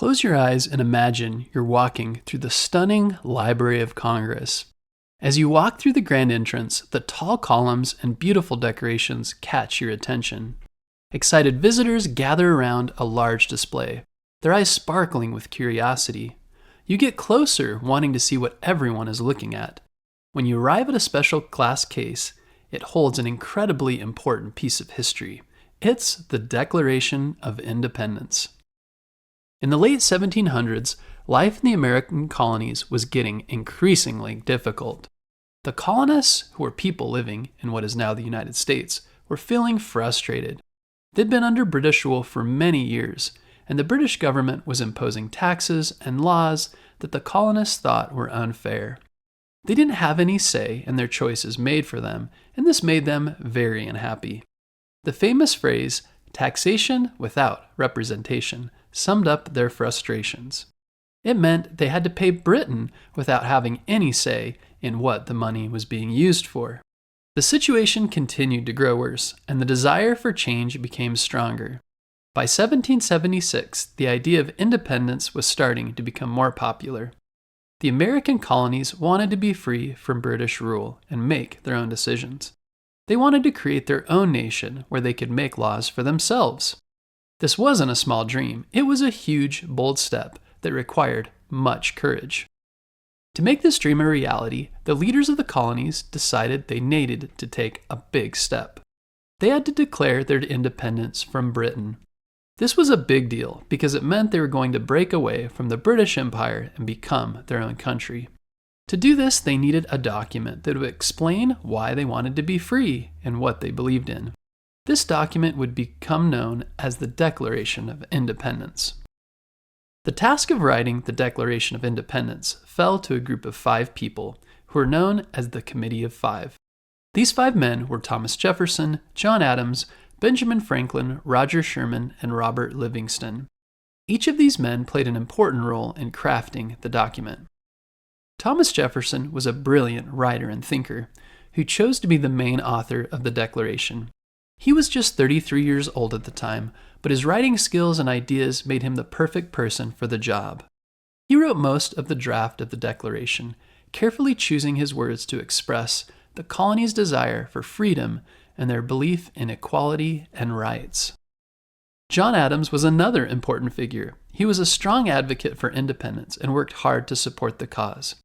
Close your eyes and imagine you're walking through the stunning Library of Congress. As you walk through the grand entrance, the tall columns and beautiful decorations catch your attention. Excited visitors gather around a large display, their eyes sparkling with curiosity. You get closer, wanting to see what everyone is looking at. When you arrive at a special glass case, it holds an incredibly important piece of history. It's the Declaration of Independence. In the late 1700s, life in the American colonies was getting increasingly difficult. The colonists, who were people living in what is now the United States, were feeling frustrated. They'd been under British rule for many years, and the British government was imposing taxes and laws that the colonists thought were unfair. They didn't have any say in their choices made for them, and this made them very unhappy. The famous phrase, "taxation without representation," summed up their frustrations. It meant they had to pay Britain without having any say in what the money was being used for. The situation continued to grow worse, and the desire for change became stronger. By 1776, the idea of independence was starting to become more popular. The American colonies wanted to be free from British rule and make their own decisions. They wanted to create their own nation where they could make laws for themselves. This wasn't a small dream. It was a huge, bold step that required much courage. To make this dream a reality, the leaders of the colonies decided they needed to take a big step. They had to declare their independence from Britain. This was a big deal because it meant they were going to break away from the British Empire and become their own country. To do this, they needed a document that would explain why they wanted to be free and what they believed in. This document would become known as the Declaration of Independence. The task of writing the Declaration of Independence fell to a group of 5 people who were known as the Committee of Five. These 5 men were Thomas Jefferson, John Adams, Benjamin Franklin, Roger Sherman, and Robert Livingston. Each of these men played an important role in crafting the document. Thomas Jefferson was a brilliant writer and thinker who chose to be the main author of the Declaration. He was just 33 years old at the time, but his writing skills and ideas made him the perfect person for the job. He wrote most of the draft of the Declaration, carefully choosing his words to express the colonies' desire for freedom and their belief in equality and rights. John Adams was another important figure. He was a strong advocate for independence and worked hard to support the cause.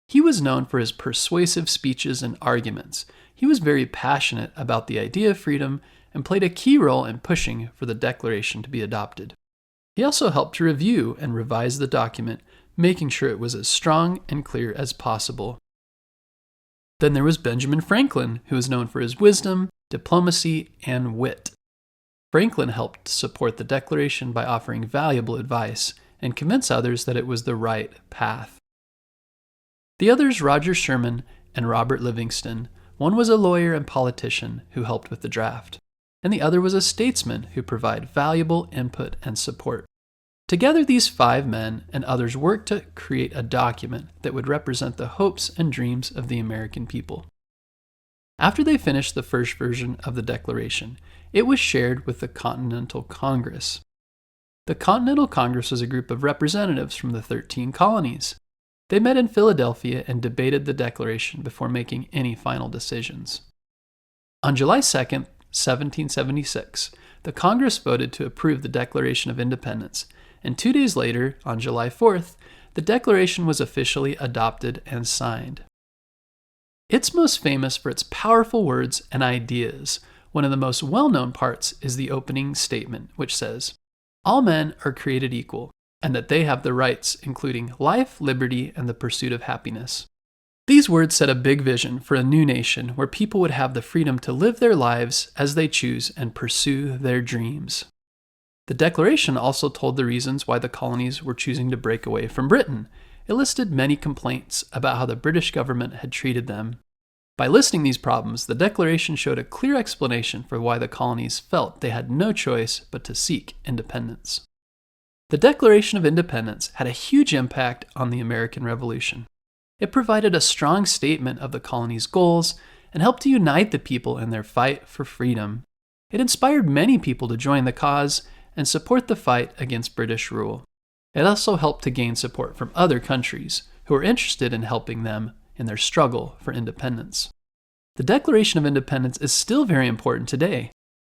He was known for his persuasive speeches and arguments. He was very passionate about the idea of freedom and played a key role in pushing for the Declaration to be adopted. He also helped to review and revise the document, making sure it was as strong and clear as possible. Then there was Benjamin Franklin, who was known for his wisdom, diplomacy, and wit. Franklin helped support the Declaration by offering valuable advice and convince others that it was the right path. The others, Roger Sherman and Robert Livingston, one was a lawyer and politician who helped with the draft, and the other was a statesman who provided valuable input and support. Together, these 5 men and others worked to create a document that would represent the hopes and dreams of the American people. After they finished the first version of the Declaration, it was shared with the Continental Congress. The Continental Congress was a group of representatives from the 13 colonies. They met in Philadelphia and debated the Declaration before making any final decisions. On July 2nd, 1776, the Congress voted to approve the Declaration of Independence, and 2 days later, on July 4th, the Declaration was officially adopted and signed. It's most famous for its powerful words and ideas. One of the most well-known parts is the opening statement, which says, "All men are created equal, and that they have the rights including life, liberty, and the pursuit of happiness." These words set a big vision for a new nation where people would have the freedom to live their lives as they choose and pursue their dreams. The Declaration also told the reasons why the colonies were choosing to break away from Britain. It listed many complaints about how the British government had treated them. By listing these problems, the Declaration showed a clear explanation for why the colonies felt they had no choice but to seek independence. The Declaration of Independence had a huge impact on the American Revolution. It provided a strong statement of the colonies' goals and helped to unite the people in their fight for freedom. It inspired many people to join the cause and support the fight against British rule. It also helped to gain support from other countries who were interested in helping them in their struggle for independence. The Declaration of Independence is still very important today.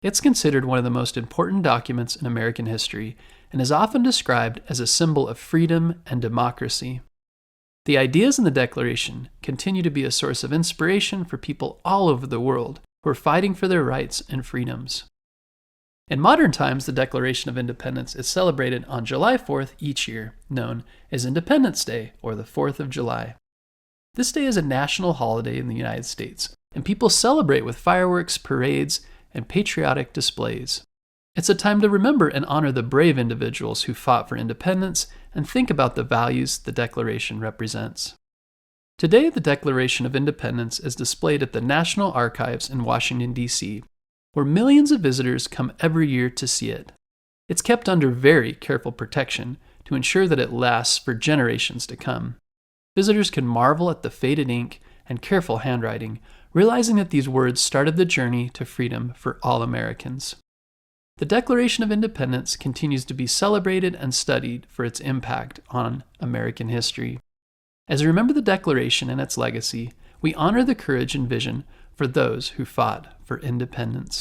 It's considered one of the most important documents in American history and is often described as a symbol of freedom and democracy. The ideas in the Declaration continue to be a source of inspiration for people all over the world who are fighting for their rights and freedoms. In modern times, the Declaration of Independence is celebrated on July 4th each year, known as Independence Day or the 4th of July. This day is a national holiday in the United States, and people celebrate with fireworks, parades, and patriotic displays. It's a time to remember and honor the brave individuals who fought for independence and think about the values the Declaration represents. Today, the Declaration of Independence is displayed at the National Archives in Washington, D.C., where millions of visitors come every year to see it. It's kept under very careful protection to ensure that it lasts for generations to come. Visitors can marvel at the faded ink and careful handwriting, realizing that these words started the journey to freedom for all Americans. The Declaration of Independence continues to be celebrated and studied for its impact on American history. As we remember the Declaration and its legacy, we honor the courage and vision for those who fought for independence.